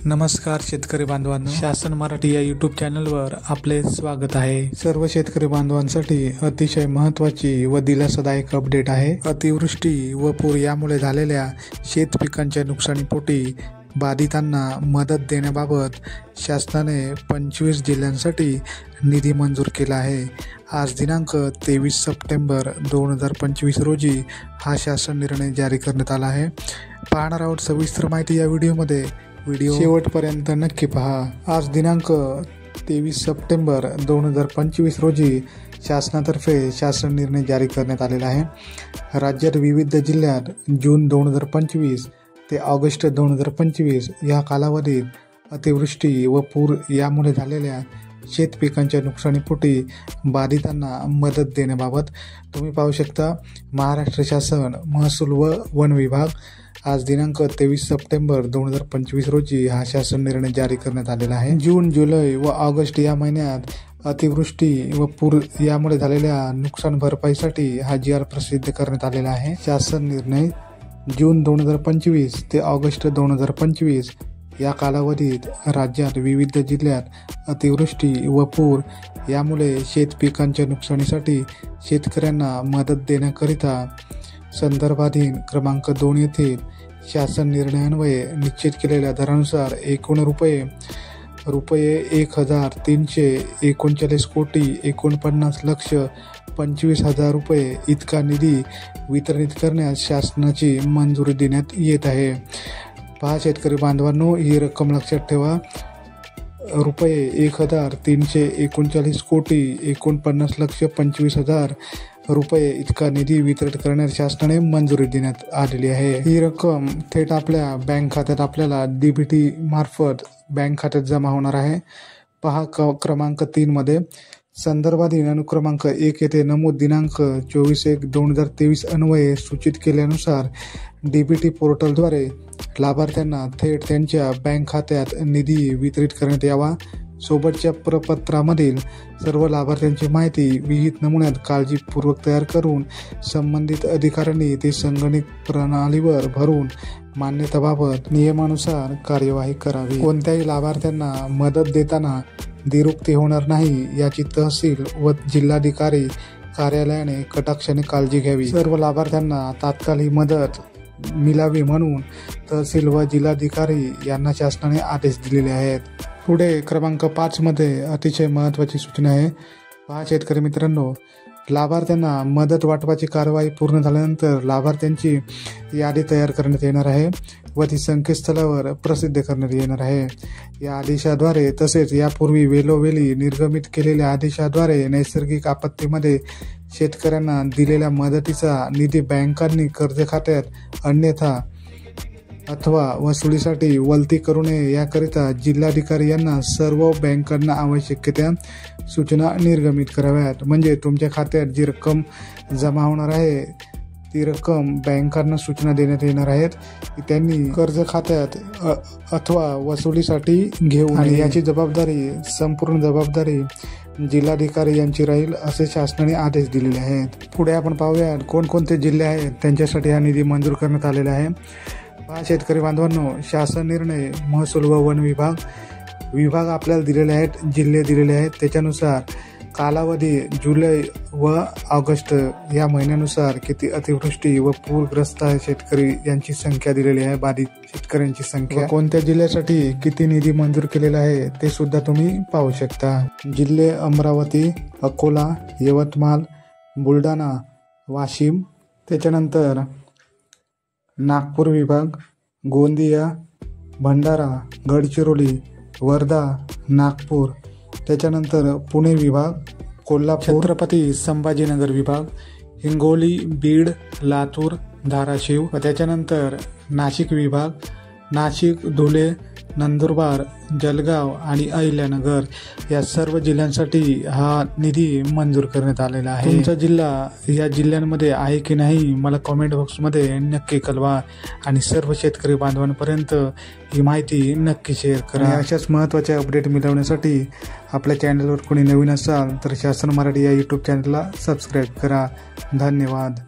नमस्कार शेतकरी बांधवांनो, शासन मराठी या यूट्यूब चॅनलवर आपले स्वागत आहे। सर्व शेतकरी बांधवांसाठी अतिशय महत्त्वाची व दिलासादायक अपडेट आहे। अतिवृष्टी व पूर यामुळे झालेल्या शेत पिकांच्या नुकसानीपोटी बाधितांना मदत देण्याबाबत शासनाने 25 जिल्ह्यांसाठी निधी मंजूर केला आहे। आज दिनांक 23 सप्टेंबर 2025 रोजी हा शासन निर्णय जारी करण्यात आला आहे। पाहणार आहोत सविस्तर माहिती या व्हिडिओ शेवटपर्यंत नक्की पहा। आज दिनांक 23 सप्टेंबर 2025 रोजी शासनातर्फे शासन निर्णय जारी करण्यात आलेला आहे। राज्यात विविध जिल्ह्यात जून 2025 ते ऑगस्ट 2025 या कालावधीत अतिवृष्टी व पूर यामुळे झालेल्या शेत पिकांच्या नुकसानीपोटी बाधितांना मदत देण्याबाबत तुम्ही पाहू शकता, महाराष्ट्र शासन महसूल व वन विभाग आज दिनांक 23 सप्टेंबर 2025 रोजी हा शासन निर्णय जारी करण्यात आलेला आहे। जून, जुलै व ऑगस्ट या महिन्यात अतिवृष्टी व पूर यामुळे झालेल्या नुकसान भरपाईसाठी हा GR प्रसिद्ध करण्यात आलेला आहे। शासन निर्णय जून 2025 ते ऑगस्ट 2025 या कालावधीत राज्यात विविध जिल्ह्यात अतिवृष्टी व पूर यामुळे शेत पिकांच्या नुकसानीसाठी शेतकऱ्यांना मदत देण्याकरिता संदर्भाधीन क्रमांक 2 येथील शासन निर्णयान्वये निश्चित केलेल्या दरानुसार एकूण रुपये 1,339 कोटी 49,25,000 रुपये इतका निधी वितरित करण्यास शासनाची मंजुरी देण्यात येत आहे। पहा शेतकरी बांधवांनो, ही रक्कम लक्षात ठेवा। रुपये 1,339 कोटी 49,25,000 रुपये इतका निधी वितरित करण्यास शासनाने मंजुरी देण्यात आलेली आहे। ही रक्कम थेट आपल्या बँक खात्यात आपल्याला DBT मार्फत बँक खात्यात जमा होणार आहे। पहा क्रमांक 3 मध्ये संदर्भाधीन अनुक्रमांक 1 येथे नमूद दिनांक 24/1/2023 अन्वये सूचित केल्यानुसार DBT पोर्टलद्वारे लाभार्थ्यांना थेट त्यांच्या बँक खात्यात निधी वितरित करण्यात यावा। सोबतच्या प्रपत्रामधील सर्व लाभार्थ्यांची माहिती विहित नमुन्यात काळजीपूर्वक तयार करून संबंधित अधिकाऱ्यांनी ते संगणक प्रणालीवर भरून मान्यताबाबत नियमानुसार कार्यवाही करावी। कोणत्याही लाभार्थ्यांना मदत देताना दिरुक्ती होणार नाही याची तहसील व जिल्हाधिकारी कार्यालयाने कटाक्षाने काळजी घ्यावी। सर्व लाभार्थ्यांना तात्काळ ही मदत मिळावी म्हणून तहसील व जिल्हाधिकारी यांना शासनाने आदेश दिलेले आहेत। पुढे क्रमांक 5 मध्ये अतिशय महत्त्वाची सूचना आहे। पहा शेतकरी मित्रांनो, लाभार्थ्यांना मदत वाटपाची कारवाई पूर्ण झाल्यानंतर लाभार्थ्यांची यादी तयार करण्यात येणार आहे व ती संकेतस्थळावर प्रसिद्ध करण्यात येणार आहे। या आदेशाद्वारे तसेच यापूर्वी वेळोवेळी निर्गमित केलेल्या आदेशाद्वारे नैसर्गिक आपत्तीमध्ये शेतकऱ्यांना दिलेल्या मदतीचा निधी बँकांनी कर्ज खात्यात अन्यथा अथवा वसुलीसाठी वलती करू नये याकरिता जिल्हाधिकारी यांना सर्व बँकांना आवश्यक त्या सूचना निर्गमित कराव्यात। म्हणजे तुमच्या खात्यात जी रक्कम जमा होणार आहे ती रक्कम बँकांना सूचना देण्यात येणार आहेत की त्यांनी कर्ज खात्यात अथवा वसुलीसाठी घेऊ आणि याची संपूर्ण जबाबदारी जिल्हाधिकारी यांची राहील असे शासनाने आदेश दिलेले आहेत। पुढे आपण पाहूयात कोणकोणते जिल्हे आहेत त्यांच्यासाठी हा निधी मंजूर करण्यात आलेला आहे। पहा शेतकरी बांधवांनो, शासन निर्णय महसूल व वन विभाग आपल्याला दिलेले आहेत, जिल्हे दिलेले आहेत। त्याच्यानुसार कालावधी जुलै व ऑगस्ट या महिन्यानुसार किती अतिवृष्टी व पूरग्रस्त शेतकरी यांची संख्या दिलेली आहे, बाधित शेतकऱ्यांची संख्या, कोणत्या जिल्ह्यासाठी किती निधी मंजूर केलेला आहे ते सुद्धा तुम्ही पाहू शकता। जिल्हे अमरावती, अकोला, यवतमाळ, बुलढाणा, वाशिम, त्याच्यानंतर नागपूर विभाग, गोंदिया, भंडारा, गडचिरोली, वर्धा, नागपूर, त्याच्यानंतर पुणे विभाग, कोल्हापूर, छत्रपती संभाजीनगर विभाग, हिंगोली, बीड, लातूर, धाराशिव व त्याच्यानंतर नाशिक विभाग, नाशिक, धुळे, नंदुरबार, जळगाव आणि अहिल्यानगर या सर्व जिल्ह्यांसाठी हा निधी मंजूर करण्यात आलेला आहे। तुमचा जिल्हा या जिल्ह्यांमध्ये आहे की नाही मला कमेंट बॉक्समध्ये नक्की कळवा आणि सर्व शेतकरी बांधवांपर्यंत ही माहिती नक्की शेअर करा। अशाच महत्त्वाच्या अपडेट मिळवण्यासाठी आपल्या चॅनलवर कोणी नवीन असाल तर शासन मराठी या यूट्यूब चॅनलला सबस्क्राईब करा। धन्यवाद।